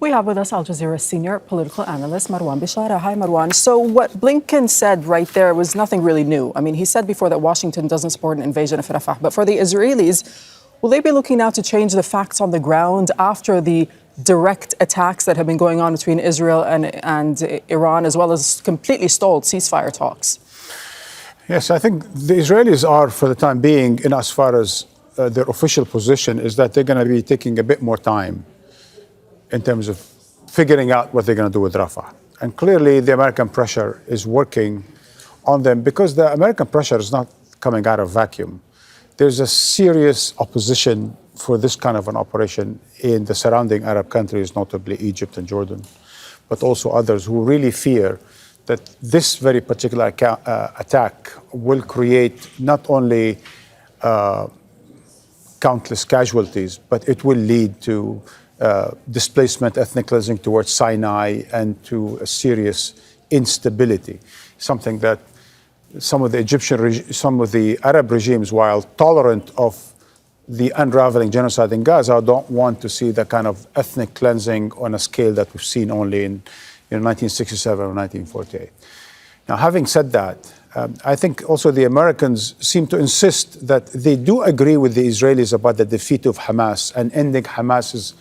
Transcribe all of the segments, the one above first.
We have with us Al Jazeera senior political analyst Marwan Bishara. Hi, Marwan. So what Blinken said right there was nothing really new. I mean, he said before that Washington doesn't support an invasion of Rafah. But for the Israelis, will they be looking now to change the facts on the ground after the direct attacks that have been going on between Israel and Iran, as well as completely stalled ceasefire talks? Yes, I think the Israelis are, for the time being, in as far as their official position, is that they're going to be taking a bit more time in terms of figuring out what they're going to do with Rafah. And clearly, the American pressure is working on them because the American pressure is not coming out of vacuum. There's a serious opposition for this kind of an operation in the surrounding Arab countries, notably Egypt and Jordan, but also others who really fear that this very particular attack will create not only countless casualties, but it will lead to displacement, ethnic cleansing towards Sinai, and to a serious instability. Something that some of the Arab regimes, while tolerant of the unraveling genocide in Gaza, don't want to see the kind of ethnic cleansing on a scale that we've seen only in 1967 or 1948. Now, having said that, I think also the Americans seem to insist that they do agree with the Israelis about the defeat of Hamas and ending Hamas's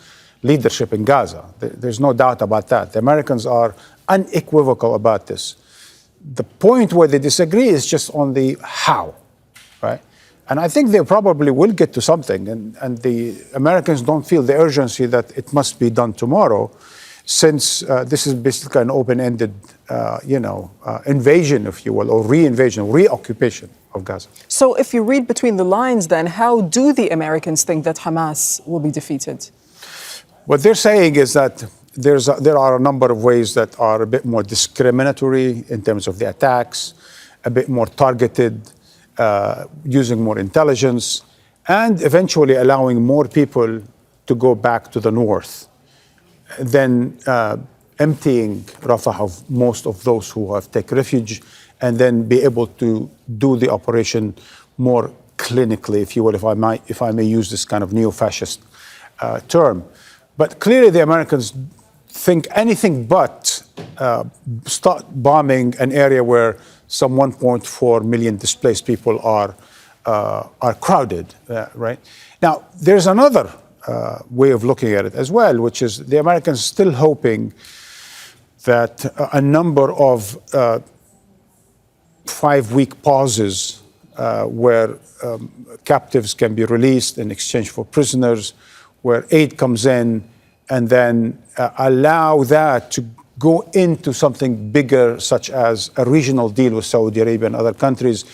leadership in Gaza. There's no doubt about that. The Americans are unequivocal about this. The point where they disagree is just on the how, right? And I think they probably will get to something. And the Americans don't feel the urgency that it must be done tomorrow, since this is basically an open-ended, invasion, if you will, or re-invasion, reoccupation of Gaza. So if you read between the lines, then, how do the Americans think that Hamas will be defeated? What they're saying is that there are a number of ways that are a bit more discriminatory in terms of the attacks, a bit more targeted, using more intelligence, and eventually allowing more people to go back to the north, then emptying Rafah of most of those who have taken refuge, and then be able to do the operation more clinically, if you will, if I may use this kind of neo-fascist term. But clearly the Americans think anything but start bombing an area where some 1.4 million displaced people are crowded, right? Now, there's another way of looking at it as well, which is the Americans still hoping that a number of 5-week pauses where captives can be released in exchange for prisoners, where aid comes in, and then allow that to go into something bigger, such as a regional deal with Saudi Arabia and other countries,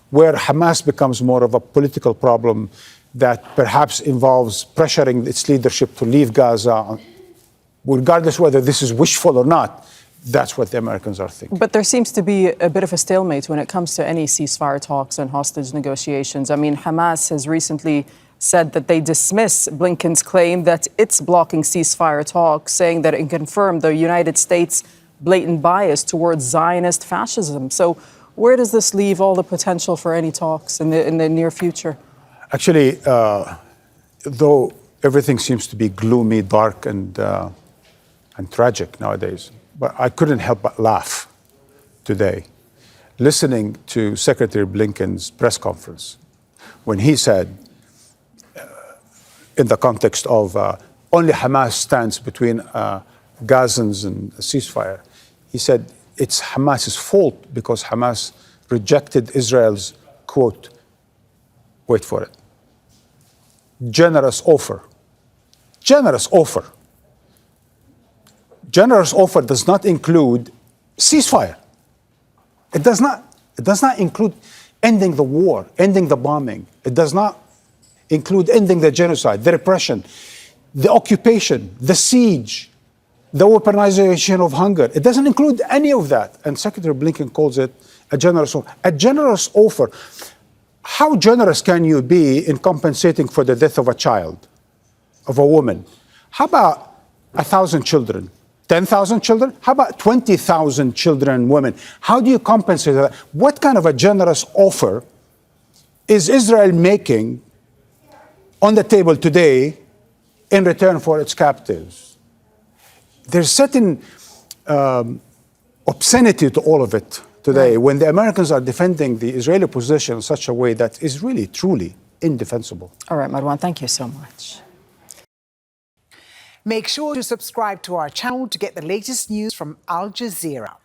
where Hamas becomes more of a political problem that perhaps involves pressuring its leadership to leave Gaza, regardless whether this is wishful or not. That's what the Americans are thinking. But there seems to be a bit of a stalemate when it comes to any ceasefire talks and hostage negotiations. I mean, Hamas has recently said that they dismiss Blinken's claim that it's blocking ceasefire talks, saying that it confirmed the United States' blatant bias towards Zionist fascism. So where does this leave all the potential for any talks in the near future? Actually, though everything seems to be gloomy, dark, and tragic nowadays, but I couldn't help but laugh today, listening to Secretary Blinken's press conference, when he said, in the context of only Hamas stands between Gazans and a ceasefire, he said it's Hamas's fault because Hamas rejected Israel's, quote, wait for it, generous offer. Generous offer. Generous offer does not include ceasefire. It does not. It does not include ending the war, ending the bombing. It does not include ending the genocide, the repression, the occupation, the siege, the weaponization of hunger. It doesn't include any of that. And Secretary Blinken calls it a generous offer. A generous offer. How generous can you be in compensating for the death of a child, of a woman? How about 1,000 children? 10,000 children? How about 20,000 children and women? How do you compensate that? What kind of a generous offer is Israel making on the table today in return for its captives? there's certain obscenity to all of it today when the Americans are defending the Israeli position in such a way that is really, truly indefensible. All right, Marwan, thank you so much. Make sure to subscribe to our channel to get the latest news from Al Jazeera.